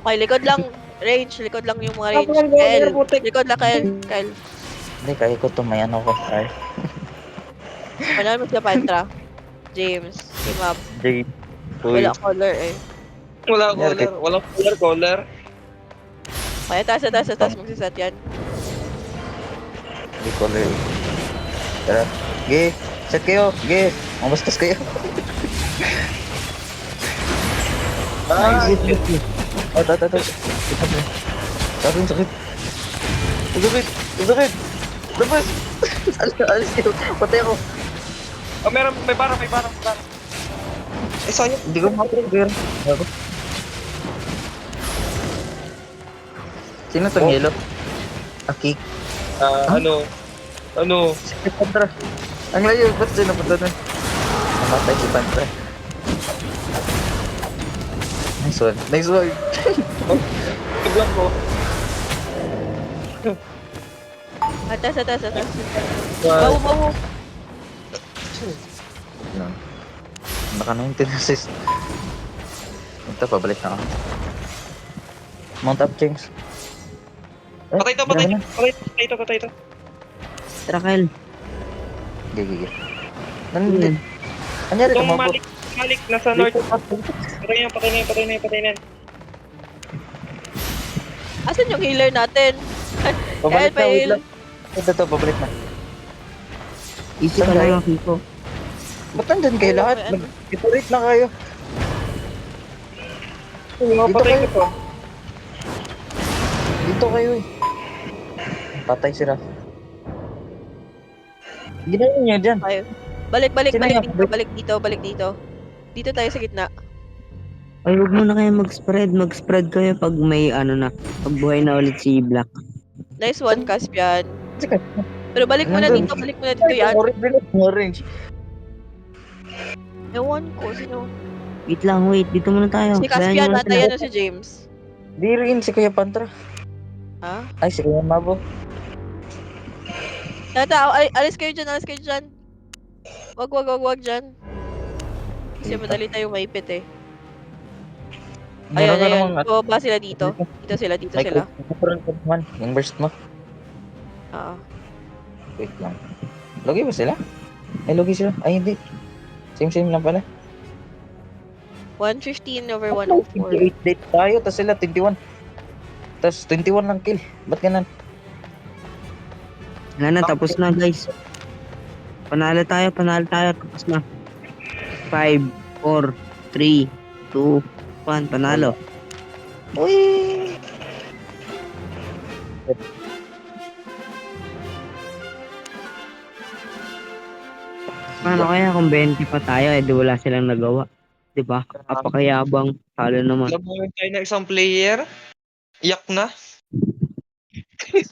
Okay, likod lang. Range, likod lang yung mga range. Kapag goler, Kyle, putik. likod lang, Kyle. Kyle. Hindi, kaya ko to, may ano ko. Ay, Wala mo siya Pantra. James, si Mab. Jay. Wala Uy. color eh. Wala Nangyari kay goler. Walang goler, goler. Kaya taas na taas na Pang taas magsisat yan. di ko lang. Tara. Ge. Set kayo. Ge. Mamastas kayo. Ah, Nice. shit. Oh, ito. Sakit, sakit. Sakit. Sakit. Labas. Alis kayo. Patay ako. Oh, meron, may bara, may bara, may bara. Eh, sayang. Hindi ko makatrigger. Ako. Sino tong Oh. yellow? Aki. Ano? Si Pantra. Ang layo. Ba't sino punta na? Namatay si Pantra. Nice one. Nice one. Tiglang ko. Taas na taas na taas. Wow. Bawo. Yan. Naka 19 assist. Ito, pabalik na ako. Mount up, James. Patay to. Patay to. Tara, Kyle. Gigi. Ano yan? Anyari Itong tumabo. Malik, nasa north. Patay na yan. Asan yung healer natin? Pabalik na, wait Kyle, lang. Ito, pabalik na. Easy ka Saan lang tayo? ang Kiko. Ba't nandyan kayo Oo, lahat? may ano. Iterate na kayo. Dito Patay kayo. ko to. Dito kayo eh. Patay si Raf. Ginawa niyo dyan. tayo. Balik Sino nga? balik dito. Dito tayo sa gitna. Ay, huwag mo na kayo mag-spread. Mag-spread kayo pag may ano na. Pag buhay na ulit si Black. Nice one, Caspian. Sige. Pero balik muna Nandun. dito yan. Orange. Ewan ko, sino? Wait lang, wait. Dito muna tayo. Si Bayan Caspian, nyo muna nata sila. yan o si James. Di rin si Kuya Pantra. Ha? Ay, si Kuya Mabo. Nata, alis kayo dyan. Wag dyan. Kasi madali tayo maipit eh. Meron ka Ayan. namang So, ba sila dito? Dito sila. may kukuran ka naman. Yung burst mo. Oo. Wait lang. Logi ba sila? Ay, logi sila. Ay, hindi. Same lang pala. 115 over 28 104. date tayo, tas sila 21. Tas 21 lang kill. Ba't ganun? Wala na, tapos na guys. Panalo tayo. Tapos na. 5, 4, 3, 2, 1. Panalo. Uy! Paano kaya kung 20 pa tayo, di wala silang nagawa. Di ba? Apakayabang. Talo naman. Labuhin tayo ng isang player. Iyak na.